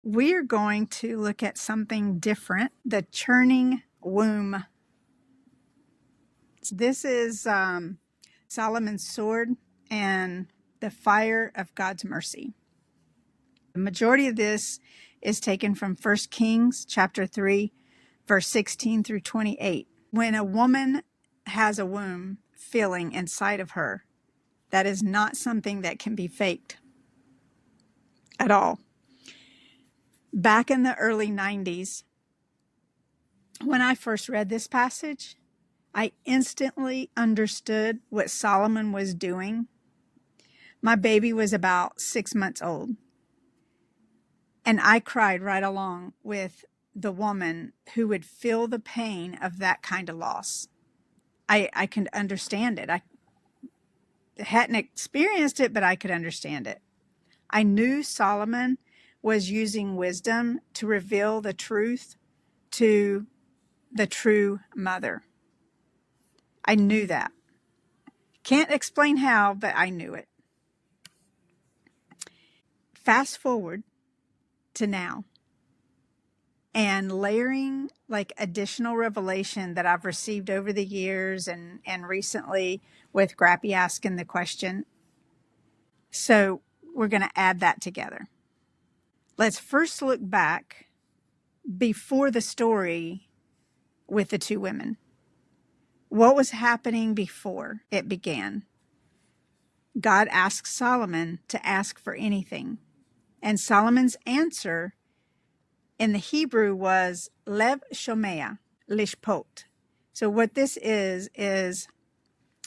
We're going to look at something different, the churning womb. This is Solomon's sword and the fire of God's mercy. The majority of this is taken from 1 Kings chapter 3, verse 16 through 28. When a woman has a womb filling inside of her, that is not something that can be faked at all. Back in the early 90s, when I first read this passage, I instantly understood what Solomon was doing. My baby was about 6 months old, and I cried right along with the woman who would feel the pain of that kind of loss. I can understand it. I hadn't experienced it, but I could understand it. I knew Solomon was using wisdom to reveal the truth to the true mother. I knew that. Can't explain how, but I knew it. Fast forward to now, and layering like additional revelation that I've received over the years and recently with Grappy asking the question. So we're going to add that together. Let's first look back before the story with the two women. What was happening before it began? God asked Solomon to ask for anything. And Solomon's answer in the Hebrew was lev shomea lishpot. So what this is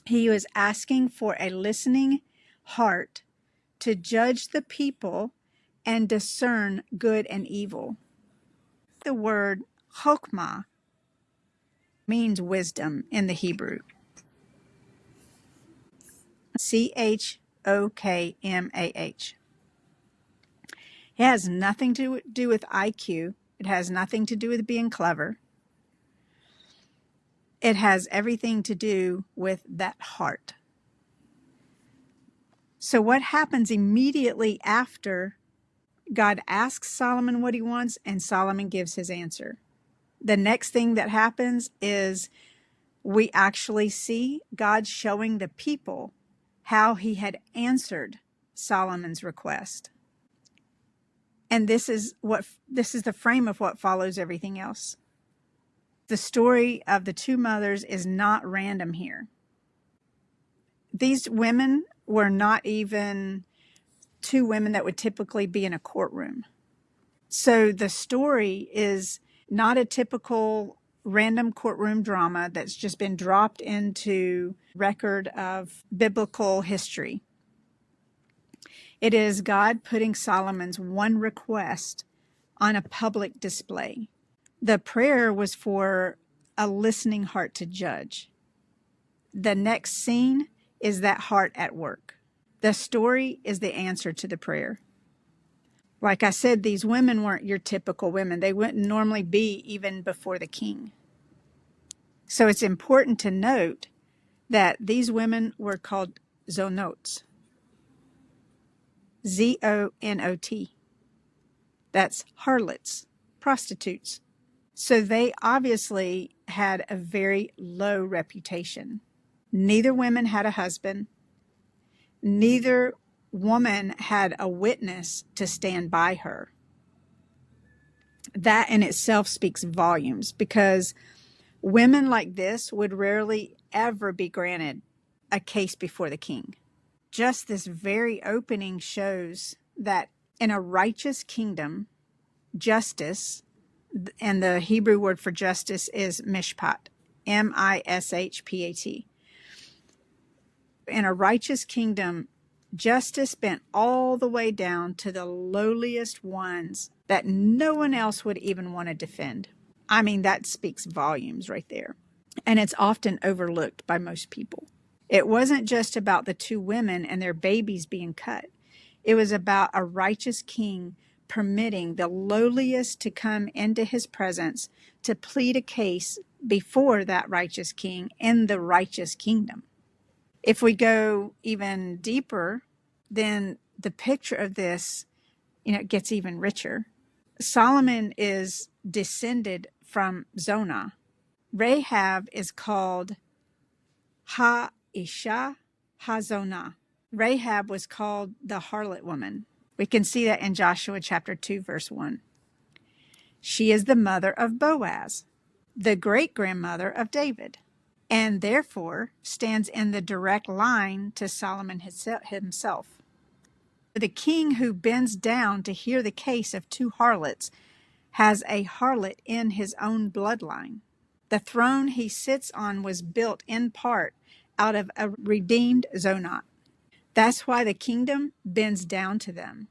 he was asking for a listening heart to judge the people and discern good and evil. The word Chokmah means wisdom in the Hebrew. Chokmah. It has nothing to do with IQ. It has nothing to do with being clever. It has everything to do with that heart. So what happens immediately after God asks Solomon what he wants and Solomon gives his answer? The next thing that happens is we actually see God showing the people how he had answered Solomon's request. And this is the frame of what follows everything else. The story of the two mothers is not random here. These women were not even two women that would typically be in a courtroom. So the story is not a typical random courtroom drama that's just been dropped into record of biblical history. It is God putting Solomon's one request on a public display. The prayer was for a listening heart to judge. The next scene is that heart at work. The story is the answer to the prayer. Like I said, these women weren't your typical women. They wouldn't normally be even before the king. So it's important to note that these women were called zonots. Z-O-N-O-T. That's harlots, prostitutes. So they obviously had a very low reputation. Neither woman had a husband. Neither woman had a witness to stand by her. That in itself speaks volumes, because women like this would rarely ever be granted a case before the king. Just this very opening shows that in a righteous kingdom, justice, and the Hebrew word for justice is mishpat, M-I-S-H-P-A-T. In a righteous kingdom, justice bent all the way down to the lowliest ones that no one else would even want to defend. I mean, that speaks volumes right there. And it's often overlooked by most people. It wasn't just about the two women and their babies being cut. It was about a righteous king permitting the lowliest to come into his presence to plead a case before that righteous king in the righteous kingdom. If we go even deeper, then the picture of this, it gets even richer. Solomon is descended from Zonah. Rahab is called Ha-Isha Ha-Zonah. Rahab was called the harlot woman. We can see that in Joshua chapter 2, verse 1. She is the mother of Boaz, the great-grandmother of David, and therefore stands in the direct line to Solomon himself. The king who bends down to hear the case of two harlots has a harlot in his own bloodline. The throne he sits on was built in part out of a redeemed Zonah. That's why the kingdom bends down to them.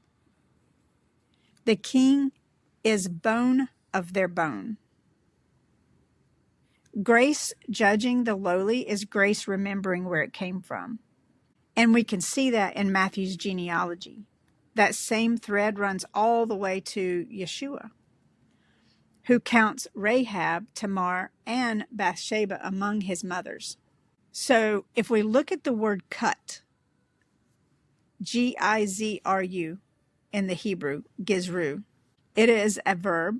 The king is bone of their bone. Grace judging the lowly is grace remembering where it came from. And we can see that in Matthew's genealogy. That same thread runs all the way to Yeshua, who counts Rahab, Tamar, and Bathsheba among his mothers. So if we look at the word cut, Gizru in the Hebrew, gizru, it is a verb,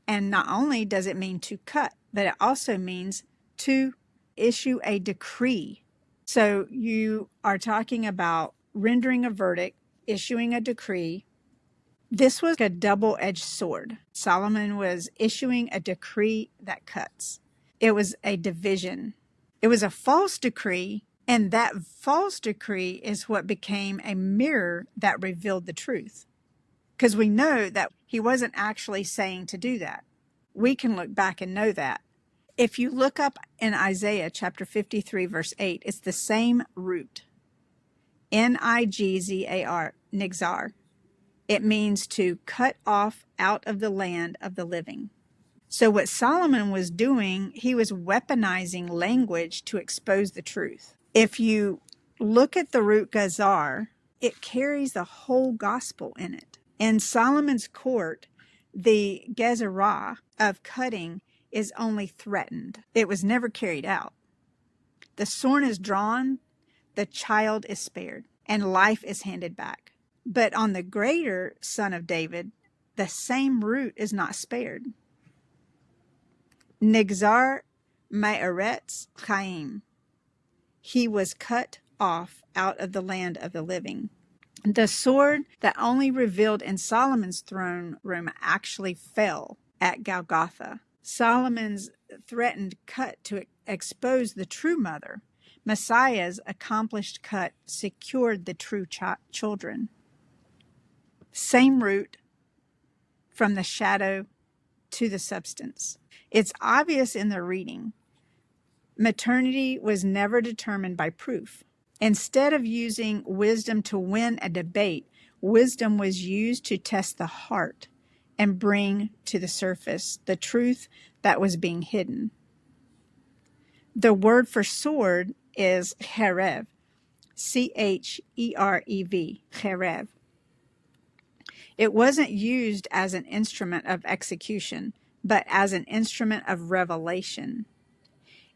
and not only does it mean to cut, but it also means to issue a decree. So you are talking about rendering a verdict, issuing a decree. This was a double-edged sword. Solomon was issuing a decree that cuts. It was a division. It was a false decree, and that false decree is what became a mirror that revealed the truth. Because we know that he wasn't actually saying to do that. We can look back and know that. If you look up in Isaiah chapter 53, verse 8, it's the same root. Nigzar, nigzar. It means to cut off out of the land of the living. So what Solomon was doing, he was weaponizing language to expose the truth. If you look at the root gazar, it carries the whole gospel in it. In Solomon's court, the gezerah of cutting is only threatened. It was never carried out. The sword is drawn, the child is spared, and life is handed back. But on the greater son of David, the same root is not spared. Nigzar ma'aretz chaim. He was cut off out of the land of the living. The sword that only revealed in Solomon's throne room actually fell at Golgotha. Solomon's threatened cut to expose the true mother. Messiah's accomplished cut secured the true children. Same root from the shadow to the substance. It's obvious in the reading. Maternity was never determined by proof. Instead of using wisdom to win a debate, wisdom was used to test the heart and bring to the surface the truth that was being hidden. The word for sword is cherev, Cherev, cherev. It wasn't used as an instrument of execution, but as an instrument of revelation.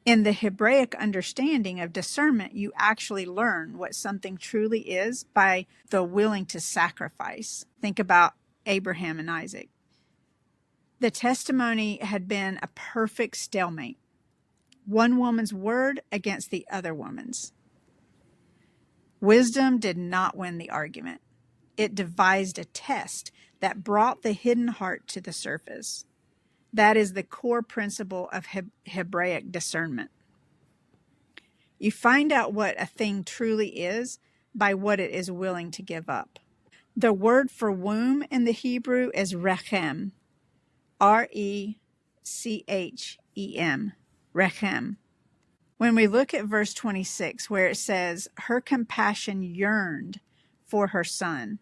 In the Hebraic understanding of discernment, you actually learn what something truly is by the willing to sacrifice. Think about Abraham and Isaac. The testimony had been a perfect stalemate. One woman's word against the other woman's. Wisdom did not win the argument. It devised a test that brought the hidden heart to the surface. That is the core principle of Hebraic discernment. You find out what a thing truly is by what it is willing to give up. The word for womb in the Hebrew is rechem, rechem, rechem. When we look at verse 26, where it says, her compassion yearned for her son,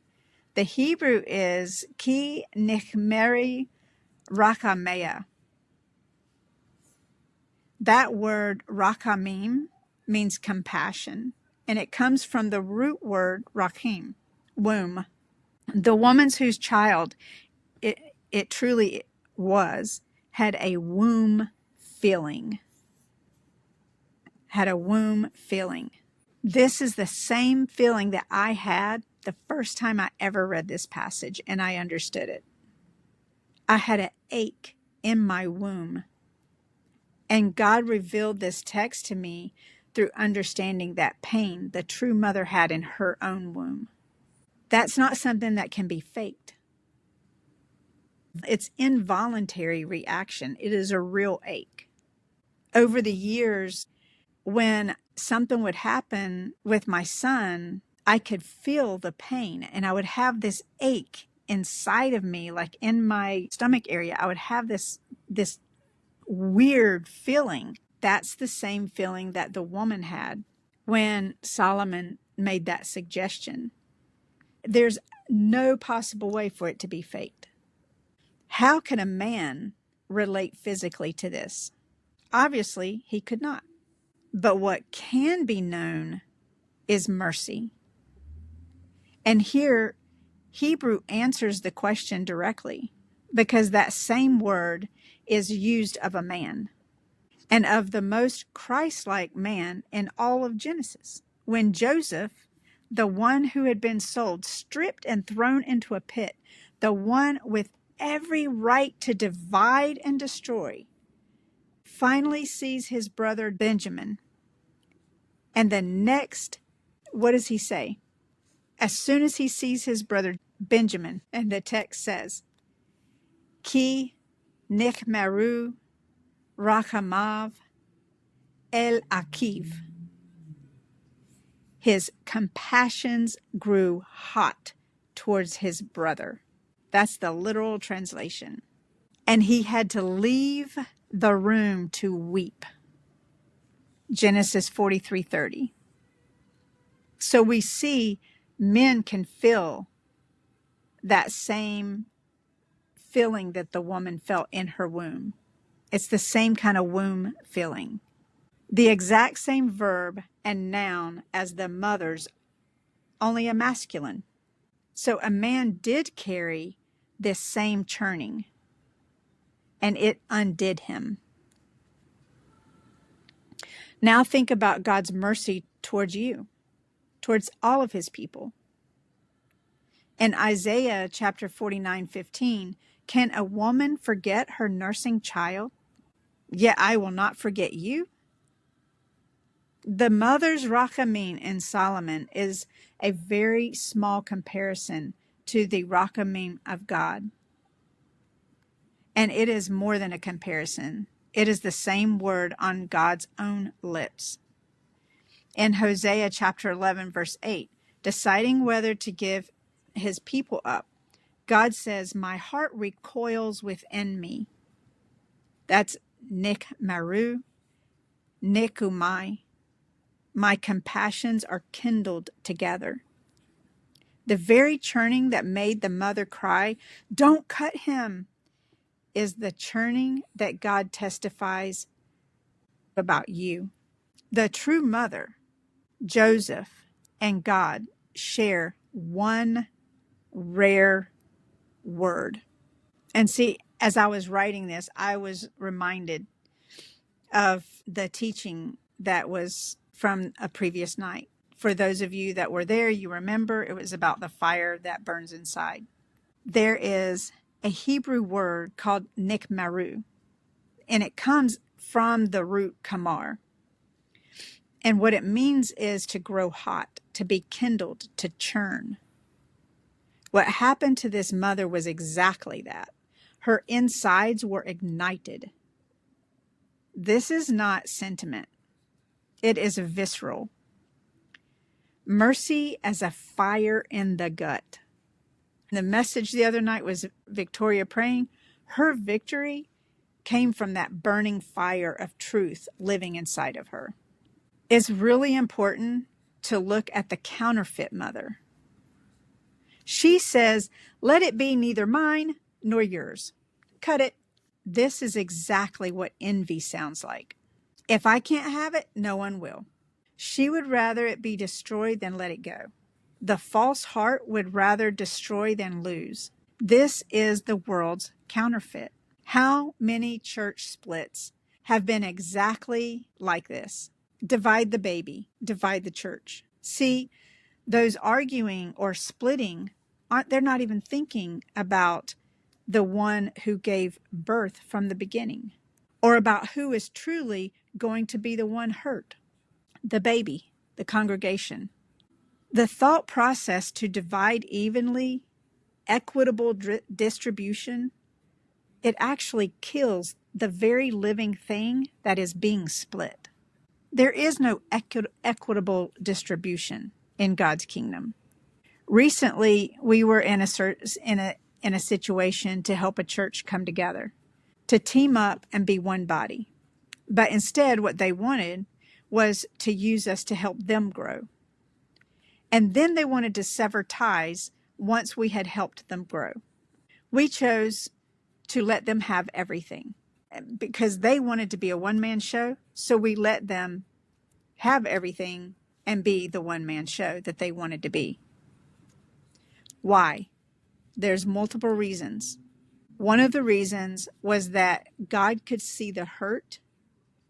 the Hebrew is ki nichmeri Rachamim. That word Rachamim means compassion, and it comes from the root word Rachem, womb. The woman's whose child it truly was had a womb feeling. Had a womb feeling. This is the same feeling that I had the first time I ever read this passage and I understood it. I had an ache in my womb. And God revealed this text to me through understanding that pain the true mother had in her own womb. That's not something that can be faked. It's involuntary reaction. It is a real ache. Over the years, when something would happen with my son, I could feel the pain and I would have this ache inside of me, like in my stomach area. I would have this weird feeling. That's the same feeling that the woman had when Solomon made that suggestion. There's no possible way for it to be faked. How can a man relate physically to this? Obviously, he could not. But what can be known is mercy. And here, Hebrew answers the question directly, because that same word is used of a man, and of the most Christ-like man in all of Genesis. When Joseph, the one who had been sold, stripped and thrown into a pit, the one with every right to divide and destroy, finally sees his brother Benjamin. And the next, what does he say? As soon as he sees his brother Benjamin, and the text says, Ki nichmeru Rachamav el Akiv. His compassions grew hot towards his brother. That's the literal translation. And he had to leave the room to weep. Genesis 43:30. So we see men can feel that same feeling that the woman felt in her womb. It's the same kind of womb feeling. The exact same verb and noun as the mother's, only a masculine. So a man did carry this same churning, and it undid him. Now think about God's mercy towards you, towards all of his people. In Isaiah chapter 49:15, can a woman forget her nursing child? Yet I will not forget you. The mother's Rachamim in Solomon is a very small comparison to the Rachamim of God. And it is more than a comparison. It is the same word on God's own lips. In Hosea chapter 11, verse 8, deciding whether to give his people up, God says, my heart recoils within me. That's nikmaru, nikumai. My compassions are kindled together. The very churning that made the mother cry, don't cut him, is the churning that God testifies about you. The true mother, Joseph, and God share one rare word. And see, as I was writing this, I was reminded of the teaching that was from a previous night. For those of you that were there, you remember it was about the fire that burns inside. There is a Hebrew word called nikmaru, and it comes from the root kamar. And what it means is to grow hot, to be kindled, to churn. What happened to this mother was exactly that. Her insides were ignited. This is not sentiment. It is visceral. Mercy as a fire in the gut. The message the other night was Victoria praying. Her victory came from that burning fire of truth living inside of her. It's really important to look at the counterfeit mother. She says, let it be neither mine nor yours. Cut it. This is exactly what envy sounds like. If I can't have it, no one will. She would rather it be destroyed than let it go. The false heart would rather destroy than lose. This is the world's counterfeit. How many church splits have been exactly like this? Divide the baby, divide the church. See, those arguing or splitting, they're not even thinking about the one who gave birth from the beginning, or about who is truly going to be the one hurt, the baby, the congregation. The thought process to divide evenly, equitable distribution, it actually kills the very living thing that is being split. There is no equitable distribution in God's kingdom. Recently, we were in a situation to help a church come together, to team up and be one body. But instead, what they wanted was to use us to help them grow. And then they wanted to sever ties once we had helped them grow. We chose to let them have everything because they wanted to be a one-man show. So we let them have everything and be the one-man show that they wanted to be. Why? There's multiple reasons. One of the reasons was that God could see the hurt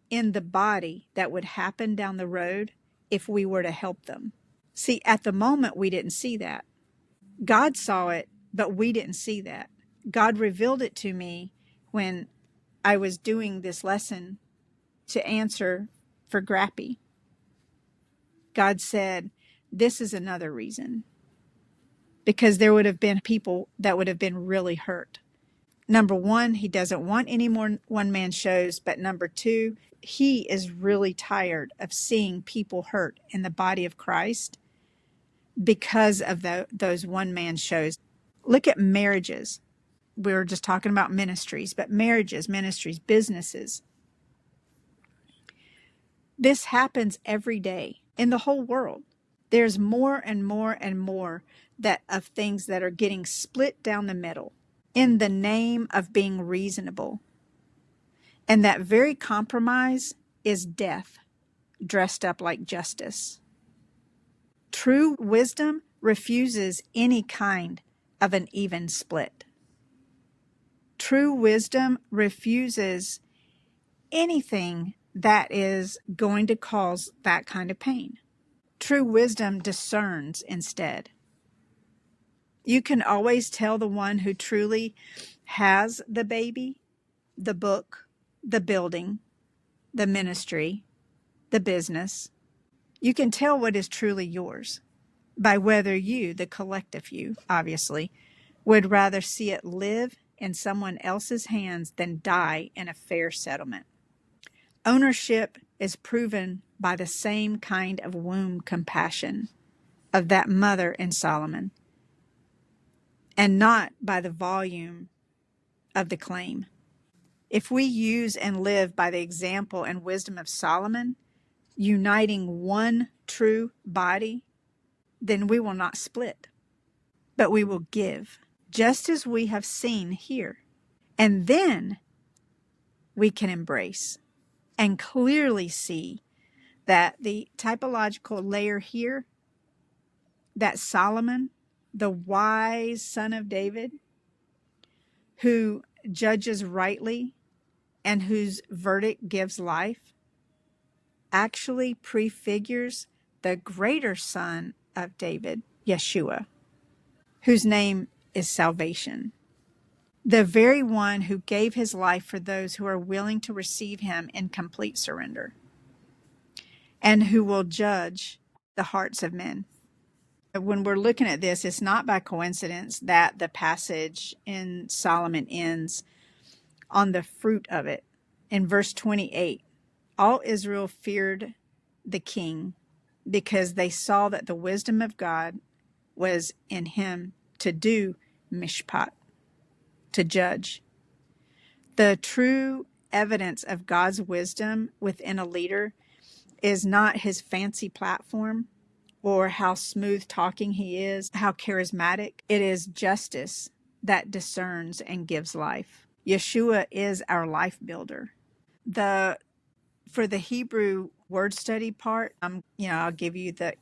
in the body that would happen down the road if we were to help them. See, at the moment, we didn't see that. God saw it, but we didn't see that. God revealed it to me when I was doing this lesson to answer for Grappy. God said, this is another reason. Because there would have been people that would have been really hurt. Number one, he doesn't want any more one-man shows. But number two, he is really tired of seeing people hurt in the body of Christ because of those one-man shows. Look at marriages. We were just talking about ministries, but marriages, ministries, businesses. This happens every day in the whole world. There's more and more and more of things that are getting split down the middle in the name of being reasonable. And that very compromise is death dressed up like justice. True wisdom refuses any kind of an even split. True wisdom refuses anything that is going to cause that kind of pain. True wisdom discerns instead. You can always tell the one who truly has the baby, the book, the building, the ministry, the business. You can tell what is truly yours by whether you, the collective you, obviously, would rather see it live in someone else's hands than die in a fair settlement. Ownership is proven by the same kind of womb compassion of that mother in Solomon, and not by the volume of the claim. If we use and live by the example and wisdom of Solomon, uniting one true body, then we will not split, but we will give, just as we have seen here. And then we can embrace and clearly see that the typological layer here, that Solomon, the wise son of David, who judges rightly and whose verdict gives life, actually prefigures the greater son of David, Yeshua, whose name is salvation. The very one who gave his life for those who are willing to receive him in complete surrender, and who will judge the hearts of men. When we're looking at this, it's not by coincidence that the passage in Solomon ends on the fruit of it. In verse 28, all Israel feared the king because they saw that the wisdom of God was in him to do mishpat, to judge. The true evidence of God's wisdom within a leader is not his fancy platform or how smooth talking he is, how charismatic. It is justice that discerns and gives life. Yeshua is our life builder. For the Hebrew word study part, I'll give you the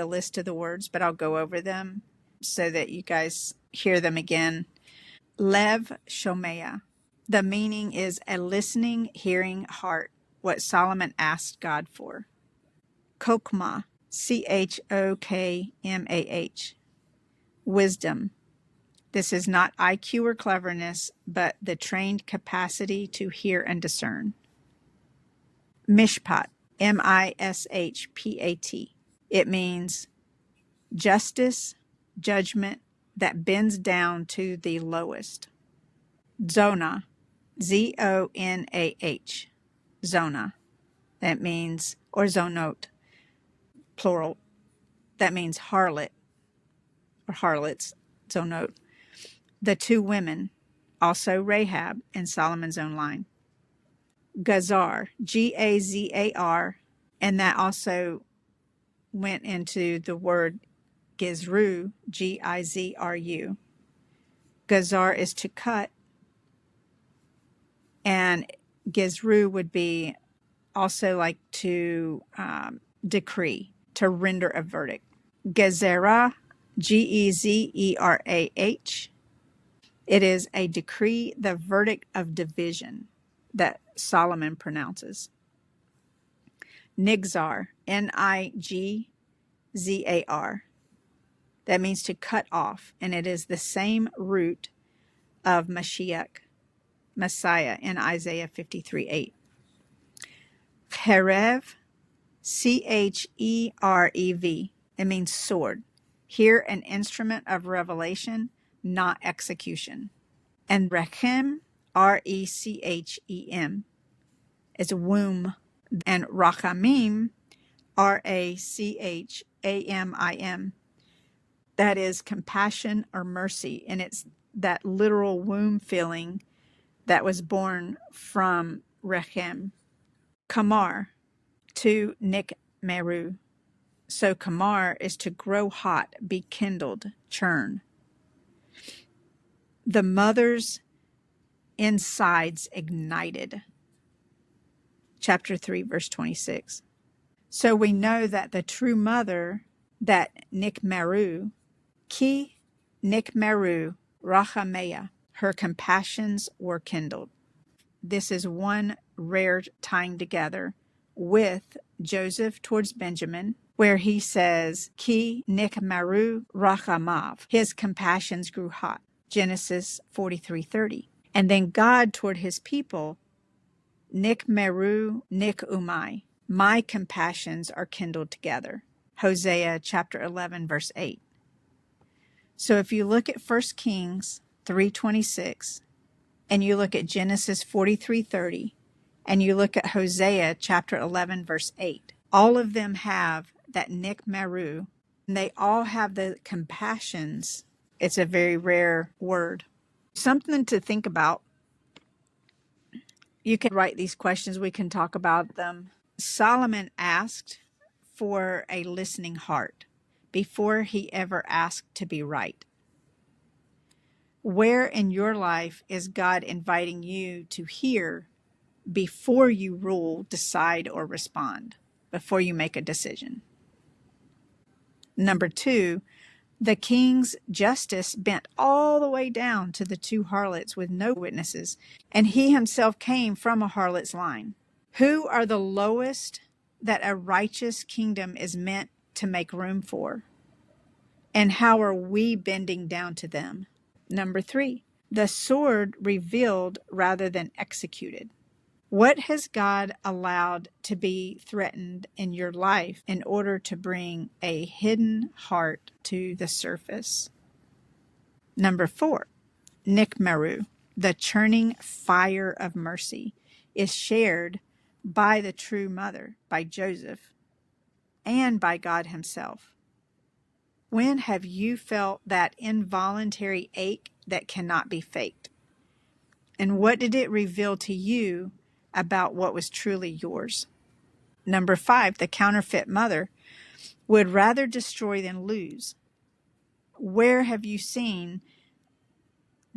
list of the words, but I'll go over them so that you guys hear them again. Lev Shomea. The meaning is a listening, hearing heart, what Solomon asked God for. Chokmah, Chokmah, wisdom, This is not IQ or cleverness, but the trained capacity to hear and discern. Mishpat, M-I-S-H-P-A-T. It means justice, judgment that bends down to the lowest. Zonah, Z-O-N-A-H. Zonah. That means, or zonot, plural. That means harlot or harlots, zonot. The two women, also Rahab in Solomon's own line. Gazar, G-A-Z-A-R, and that also went into the word Gizru, G-I-Z-R-U. Gazar is to cut, and Gizru would be also like to decree, to render a verdict. Gezerah, G-E-Z-E-R-A-H. It is a decree, the verdict of division that Solomon pronounces. Nigzar, N-I-G-Z-A-R. That means to cut off, and it is the same root of Mashiach, Messiah, in Isaiah 53:8. Cherev, C-H-E-R-E-V. It means sword. Here, an instrument of revelation, not execution. And rechem, R-E-C-H-E-M, is womb. And Rachamim, R-A-C-H-A-M-I-M, that is compassion or mercy. And it's that literal womb feeling that was born from rechem. Kamar, to nikmeru. So kamar is to grow hot, be kindled, churn. The mother's insides ignited. Chapter 3, verse 26. So we know that the true mother, that nikmeru, ki nikmeru rachameya, her compassions were kindled. This is one rare tying together with Joseph towards Benjamin, where he says, ki nikmeru rachamav, his compassions grew hot. Genesis 43:30. And then God toward his people, nikmeru nikumai, my compassions are kindled together. Hosea chapter 11, verse 8. So if you look at 1 Kings 3:26, and you look at Genesis 43:30, and you look at Hosea chapter 11, verse 8, all of them have that nikmeru, and they all have the compassions. It's a very rare word. Something to think about. You can write these questions. We can talk about them. Solomon asked for a listening heart before he ever asked to be right. Where in your life is God inviting you to hear before you rule, decide, or respond, before you make a decision? Number 2, the king's justice bent all the way down to the two harlots with no witnesses, and he himself came from a harlot's line. Who are the lowest that a righteous kingdom is meant to make room for? And how are we bending down to them? Number 3, the sword revealed rather than executed. What has God allowed to be threatened in your life in order to bring a hidden heart to the surface? Number 4, nikmeru, the churning fire of mercy, is shared by the true mother, by Joseph, and by God himself. When have you felt that involuntary ache that cannot be faked? And what did it reveal to you about what was truly yours? Number 5, the counterfeit mother would rather destroy than lose. Where have you seen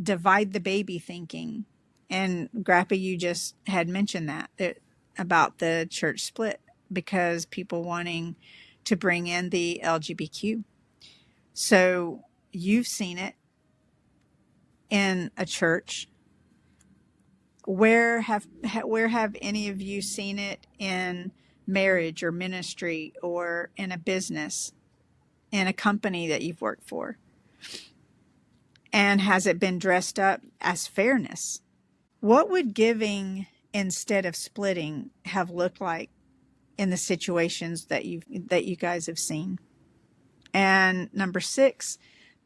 divide the baby thinking? And Grappa, you just had mentioned that about the church split, because people wanting to bring in the LGBTQ. So you've seen it in a church. Where have any of you seen it in marriage or ministry or in a business, in a company that you've worked for? And has it been dressed up as fairness? What would giving instead of splitting have looked like in the situations that you guys have seen? And number 6,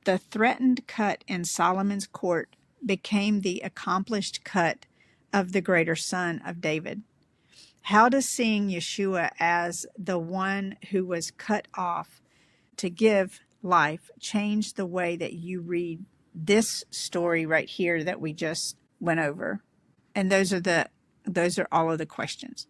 the threatened cut in Solomon's court became the accomplished cut of the greater son of David. How does seeing Yeshua as the one who was cut off to give life change the way that you read this story right here that we just went over? And those are all of the questions.